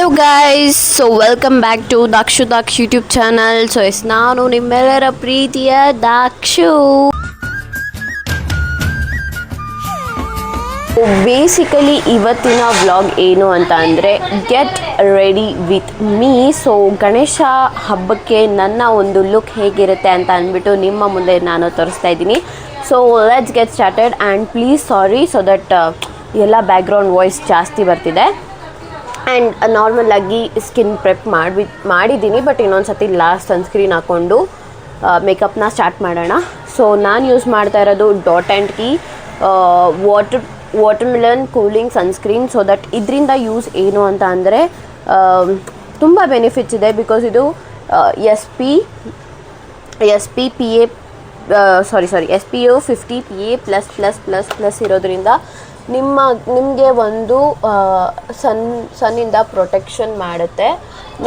Hello guys, so welcome back to Daksh YouTube channel. So ನಾನು ನಿಮ್ಮೆಲ್ಲರ ಪ್ರೀತಿಯ ದಾಕ್ಷು. ಬೇಸಿಕಲಿ ಇವತ್ತಿನ ವ್ಲಾಗ್ ಏನು ಅಂತ ಅಂದರೆ get ready with me. So Ganesha ಹಬ್ಬಕ್ಕೆ ನನ್ನ ಒಂದು ಲುಕ್ ಹೇಗಿರುತ್ತೆ ಅಂತ ಅಂದ್ಬಿಟ್ಟು ನಿಮ್ಮ ಮುಂದೆ ನಾನು ತೋರಿಸ್ತಾ ಇದ್ದೀನಿ. So let's get started and please sorry so that ಎಲ್ಲ ಬ್ಯಾಕ್ಗ್ರೌಂಡ್ ವಾಯ್ಸ್ ಜಾಸ್ತಿ ಬರ್ತಿದೆ. ಆ್ಯಂಡ್ ನಾರ್ಮಲಾಗಿ ಸ್ಕಿನ್ ಪ್ರೆಪ್ ಮಾಡಿದ್ದೀನಿ, ಬಟ್ ಇನ್ನೊಂದು ಸತಿ ಲಾಸ್ಟ್ ಸನ್ಸ್ಕ್ರೀನ್ ಹಾಕ್ಕೊಂಡು ಮೇಕಪ್ನ ಸ್ಟಾರ್ಟ್ ಮಾಡೋಣ. ಸೊ ನಾನು ಯೂಸ್ ಮಾಡ್ತಾ ಇರೋದು dot and key watermelon cooling sunscreen. So that ಇದರಿಂದ ಯೂಸ್ ಏನು ಅಂತ ಅಂದರೆ ತುಂಬ ಬೆನಿಫಿಟ್ಸ್ ಇದೆ. ಬಿಕಾಸ್ ಇದು SPF 50 PA++++ ಇರೋದ್ರಿಂದ ನಿಮಗೆ ಒಂದು ಸನ್ನಿಂದ ಪ್ರೊಟೆಕ್ಷನ್ ಮಾಡುತ್ತೆ.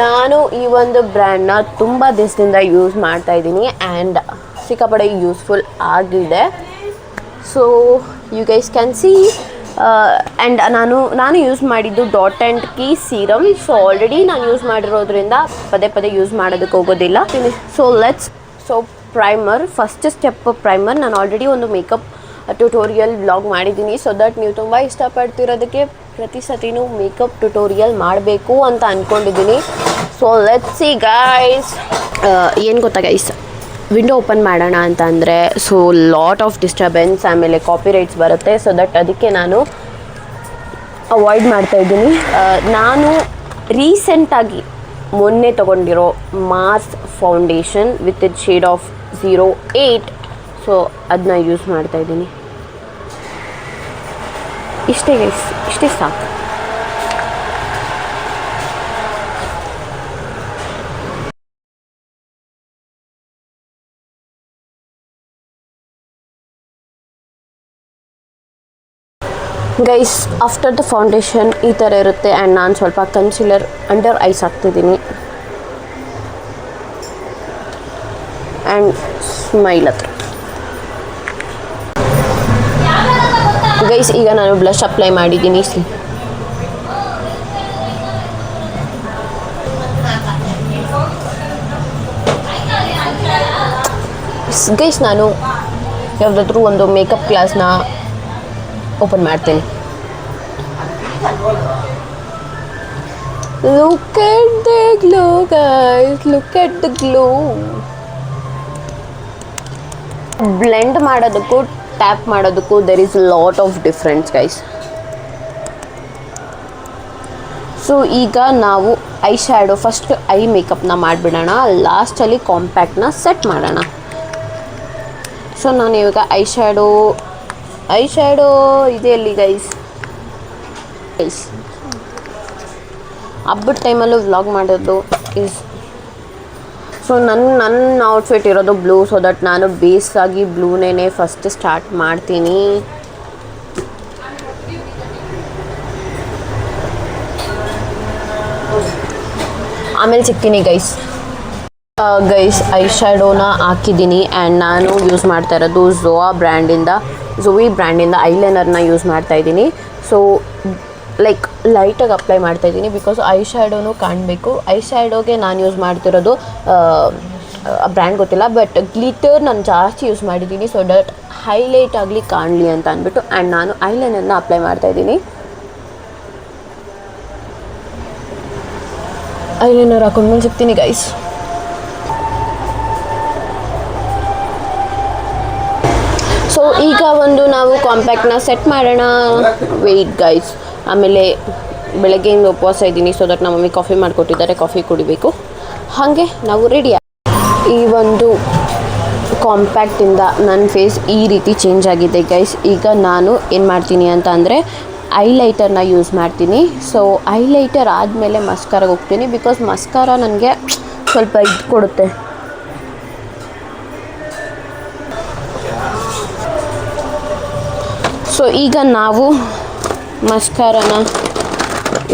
ನಾನು ಈ ಒಂದು ಬ್ರ್ಯಾಂಡ್ನ ತುಂಬ ದಿವಸದಿಂದ ಯೂಸ್ ಮಾಡ್ತಾಯಿದ್ದೀನಿ ಆ್ಯಂಡ್ ಸಿಕ್ಕಾಪಟ್ಟೆ ಯೂಸ್ಫುಲ್ ಆಗಿದೆ. So you guys can see. And ನಾನು ಯೂಸ್ ಮಾಡಿದ್ದು Dot and Key serum. So already ನಾನು ಯೂಸ್ ಮಾಡಿರೋದ್ರಿಂದ ಪದೇ ಯೂಸ್ ಮಾಡೋದಕ್ಕೆ ಹೋಗೋದಿಲ್ಲ. So primer, first step primer. ನಾನು ಆಲ್ರೆಡಿ ಒಂದು ಮೇಕಪ್ ಟ್ಯುಟೋರಿಯಲ್ ವ್ಲಾಗ್ ಮಾಡಿದ್ದೀನಿ. ಸೊ ದಟ್ ನೀವು ತುಂಬ ಇಷ್ಟಪಡ್ತಿರೋದಕ್ಕೆ ಪ್ರತಿ ಸತಿನೂ ಮೇಕಪ್ ಟ್ಯುಟೋರಿಯಲ್ ಮಾಡಬೇಕು ಅಂತ ಅಂದ್ಕೊಂಡಿದ್ದೀನಿ. So let's see guys. ಏನು ಗೊತ್ತಾ ಗೈಸ್, ವಿಂಡೋ ಓಪನ್ ಮಾಡೋಣ ಅಂತ ಅಂದರೆ ಸೊ ಲಾಟ್ ಆಫ್ ಡಿಸ್ಟರ್ಬೆನ್ಸ್, ಆಮೇಲೆ ಕಾಪಿರೈಟ್ಸ್ ಬರುತ್ತೆ. ಸೊ ದಟ್ ಅದಕ್ಕೆ ನಾನು ಅವಾಯ್ಡ್ ಮಾಡ್ತಾಯಿದ್ದೀನಿ. ನಾನು ರೀಸೆಂಟಾಗಿ ಮೊನ್ನೆ ತೊಗೊಂಡಿರೋ mass foundation with it shade of 08. So ಅದನ್ನ ಯೂಸ್ ಮಾಡ್ತಾಯಿದ್ದೀನಿ. ಇಷ್ಟೇ ಸಾಕು. ಗೈಸ್, ಆಫ್ಟರ್ ದ ಫೌಂಡೇಶನ್ ಈ ಥರ ಇರುತ್ತೆ. ಆ್ಯಂಡ್ ನಾನು ಸ್ವಲ್ಪ ಕನ್ಸಿಲರ್ ಅಂಡರ್ ಐಸ್ ಹಾಕ್ತಿದ್ದೀನಿ ಆ್ಯಂಡ್ ಸ್ಮೈಲ್ ಹತ್ರ. ಗೈಸ್, ಈಗ ನಾನು ಬ್ಲಷ್ ಅಪ್ಲೈ ಮಾಡಿದ್ದೀನಿ. ಗೈಸ್, ನಾನು ಯಾವುದಾದ್ರೂ ಒಂದು ಮೇಕಪ್ ಕ್ಲಾಸ್ನ ಓಪನ್ ಮಾಡ್ತೀನಿ. Look at the glow guys, look at the glow. Blend ಮಾಡೋದಕ್ಕೂ ಟ್ಯಾಪ್ ಮಾಡೋದಕ್ಕೂ there is lot of difference guys. So ಈಗ ನಾವು ಐ ಶ್ಯಾಡೋ, ಫಸ್ಟ್ ಐ ಮೇಕಪ್ನ ಮಾಡಿಬಿಡೋಣ, ಲಾಸ್ಟಲ್ಲಿ ಕಾಂಪ್ಯಾಕ್ಟ್ನ ಸೆಟ್ ಮಾಡೋಣ. ಸೊ ನಾನು ಇವಾಗ ಐ ಶ್ಯಾಡೋ ಇದೆ ಅಲ್ಲಿ ಗೈಸ್. ಹಬ್ಬದ ಟೈಮಲ್ಲೂ ವ್ಲಾಗ್ ಮಾಡೋದು ಈಸ್. ಸೊ ನನ್ನ ಔಟ್ಫಿಟ್ ಇರೋದು ಬ್ಲೂ. ಸೊ ದಟ್ ನಾನು ಬೇಸಾಗಿ ಬ್ಲೂನೇ ಫಸ್ಟ್ ಸ್ಟಾರ್ಟ್ ಮಾಡ್ತೀನಿ. ಆಮೇಲೆ ಸಿಗ್ತೀನಿ ಗೈಸ್. ಐ ಶ್ಯಾಡೋನ ಹಾಕಿದ್ದೀನಿ ಆ್ಯಂಡ್ ನಾನು ಯೂಸ್ ಮಾಡ್ತಾ ಇರೋದು ಝೋವಿ ಬ್ರ್ಯಾಂಡಿಂದ ಐಲೈನರ್ನ ಯೂಸ್ ಮಾಡ್ತಾಯಿದ್ದೀನಿ. ಸೊ ಲೈಕ್ ಲೈಟಾಗಿ ಅಪ್ಲೈ ಮಾಡ್ತಾಯಿದ್ದೀನಿ ಬಿಕಾಸ್ ಐ ಶ್ಯಾಡೋನು ಕಾಣಬೇಕು. ಐ ಶ್ಯಾಡೋಗೆ ನಾನು ಯೂಸ್ ಮಾಡ್ತಿರೋದು ಬ್ರ್ಯಾಂಡ್ ಗೊತ್ತಿಲ್ಲ, ಬಟ್ ಗ್ಲಿಟರ್ ನಾನು ಜಾಸ್ತಿ ಯೂಸ್ ಮಾಡಿದ್ದೀನಿ. ಸೊ ದಟ್ ಹೈಲೈಟ್ ಆಗಲಿ ಕಾಣಲಿ ಅಂತ ಅಂದ್ಬಿಟ್ಟು. ಆ್ಯಂಡ್ ನಾನು ಐಲೈನರ್ನ ಅಪ್ಲೈ ಮಾಡ್ತಾಯಿದ್ದೀನಿ. ಐಲೈನರ್ ಹಾಕೊಂಡ್ಮೇಲೆ ಸಿಗ್ತೀನಿ ಗೈಸ್. ಸೊ ಈಗ ಒಂದು ನಾವು ಕಾಂಪ್ಯಾಕ್ಟ್ನ ಸೆಟ್ ಮಾಡೋಣ. Wait guys. ಆಮೇಲೆ ಬೆಳಗ್ಗೆಯಿಂದ ಉಪವಾಸ ಇದ್ದೀನಿ. ಸೊ ದಟ್ ನಮ್ಮ ಮಮ್ಮಿ ಕಾಫಿ ಮಾಡಿಕೊಟ್ಟಿದ್ದಾರೆ, ಕಾಫಿ ಕುಡಿಬೇಕು. ಹಾಗೆ ನಾವು ರೆಡಿ. ಈ ಒಂದು ಕಾಂಪ್ಯಾಕ್ಟಿಂದ ನನ್ನ ಫೇಸ್ ಈ ರೀತಿ ಚೇಂಜ್ ಆಗಿದೆ ಗೈಸ್. ಈಗ ನಾನು ಏನು ಮಾಡ್ತೀನಿ ಅಂತ ಅಂದರೆ ಐಲೈಟರ್ನ ಯೂಸ್ ಮಾಡ್ತೀನಿ. ಸೊ ಐಲೈಟರ್ ಆದಮೇಲೆ ಮಸ್ಕಾರಾಗೆ ಹೋಗ್ತೀನಿ ಬಿಕಾಸ್ ಮಸ್ಕಾರ ನನಗೆ ಸ್ವಲ್ಪ ಇದು ಕೊಡುತ್ತೆ. ಸೊ ಈಗ ನಾವು ಮಸ್ಕಾರಾನ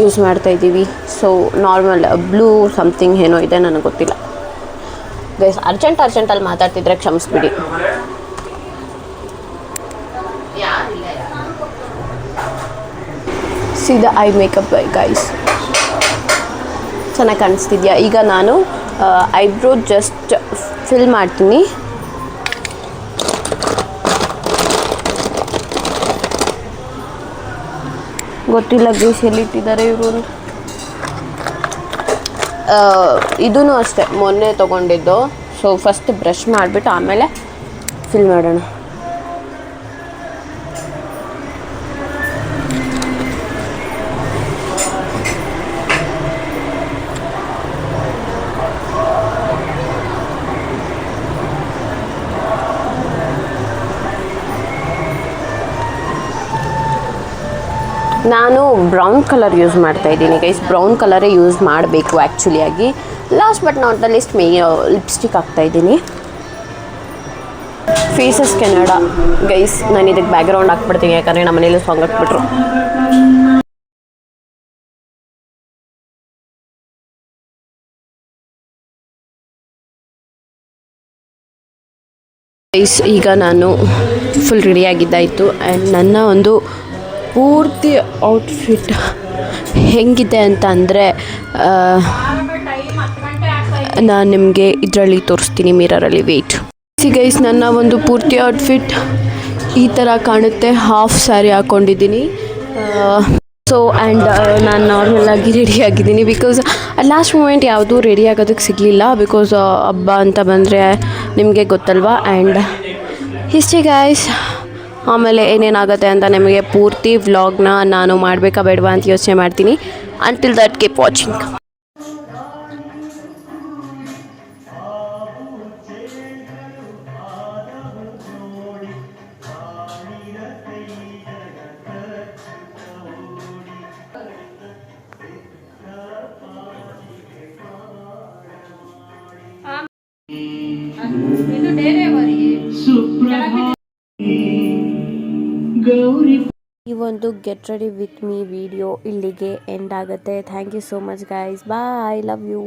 ಯೂಸ್ ಮಾಡ್ತಾಯಿದ್ದೀವಿ. ಸೊ ನಾರ್ಮಲ್ ಬ್ಲೂ ಸಮಥಿಂಗ್ ಏನೋ ಇದೆ, ನನಗೆ ಗೊತ್ತಿಲ್ಲ ಗೈಸ್. ಅರ್ಜೆಂಟಲ್ಲಿ ಮಾತಾಡ್ತಿದ್ರೆ ಕ್ಷಮಿಸ್ಬಿಡಿ. See the eye makeup guys. ಚೆನ್ನಾಗಿ ಕಾಣಿಸ್ತಿದ್ಯಾ? ಈಗ ನಾನು ಐಬ್ರೋ ಜಸ್ಟ್ ಫಿಲ್ ಮಾಡ್ತೀನಿ. ಗೊತ್ತಿಲ್ಲ ಗೈಸ್ ಎಲ್ಲಿಟ್ಟಿದ್ದಾರೆ ಇವರು. ಇದೂ ಅಷ್ಟೇ ಮೊನ್ನೆ ತೊಗೊಂಡಿದ್ದು. ಸೊ ಫಸ್ಟ್ ಬ್ರಷ್ ಮಾಡಿಬಿಟ್ಟು ಆಮೇಲೆ ಫಿಲ್ ಮಾಡೋಣ. ನಾನು ಬ್ರೌನ್ ಕಲರ್ ಯೂಸ್ ಮಾಡ್ತಾ ಇದ್ದೀನಿ ಗೈಸ್. ಬ್ರೌನ್ ಕಲರೇ ಯೂಸ್ ಮಾಡಬೇಕು ಆ್ಯಕ್ಚುಲಿಯಾಗಿ. Last but not the least lipstick ಹಾಕ್ತಾಯಿದ್ದೀನಿ. Faces Canada guys. ನಾನು ಇದಕ್ಕೆ ಬ್ಯಾಕ್ಗ್ರೌಂಡ್ ಹಾಕ್ಬಿಡ್ತೀನಿ, ಯಾಕಂದರೆ ನಮ್ಮ ಮನೇಲಿ ಸಾಂಗ್ ಹಾಕ್ಬಿಟ್ರು. ಗೈಸ್ ಈಗ ನಾನು ಫುಲ್ ರೆಡಿಯಾಗಿದ್ದಾಯಿತು. ಆ್ಯಂಡ್ ನನ್ನ ಒಂದು ಪೂರ್ತಿ ಔಟ್ಫಿಟ್ ಹೆಂಗಿದೆ ಅಂತ ಅಂದರೆ ನಾನು ನಿಮಗೆ ಇದರಲ್ಲಿ ತೋರಿಸ್ತೀನಿ ಮಿರರಲ್ಲಿ. ವೇಟ್ ಗೈಸ್, ನನ್ನ ಒಂದು ಪೂರ್ತಿ ಔಟ್ಫಿಟ್ ಈ ಥರ ಕಾಣುತ್ತೆ. ಹಾಫ್ ಸ್ಯಾರಿ ಹಾಕ್ಕೊಂಡಿದ್ದೀನಿ. ಸೊ ಆ್ಯಂಡ್ ನಾನು ನಾರ್ಮಲಾಗಿ ರೆಡಿಯಾಗಿದ್ದೀನಿ. ಬಿಕಾಸ್ ಲಾಸ್ಟ್ ಮೂಮೆಂಟ್ ಯಾವುದೂ ರೆಡಿ ಆಗೋದಕ್ಕೆ ಸಿಗಲಿಲ್ಲ. ಬಿಕಾಸ್ ಹಬ್ಬ ಅಂತ ಬಂದರೆ ನಿಮಗೆ ಗೊತ್ತಲ್ವಾ. ಆ್ಯಂಡ್ ಇಷ್ಟೇ ಗೈಸ್. ಆಮೇಲೆ ಏನೇನಾಗುತ್ತೆ ಅಂತ ನಿಮಗೆ ಪೂರ್ತಿ ವ್ಲಾಗ್ನ ನಾನು ಮಾಡಬೇಕಾ ಬೇಡವಾ ಅಂತ ಯೋಚನೆ ಮಾಡ್ತೀನಿ. Until that keep watching. ಈ ಒಂದು get ready with me video ಇಲ್ಲಿಗೆ ಎಂಡ್ ಆಗುತ್ತೆ. Thank you so much guys. Bye. Love you.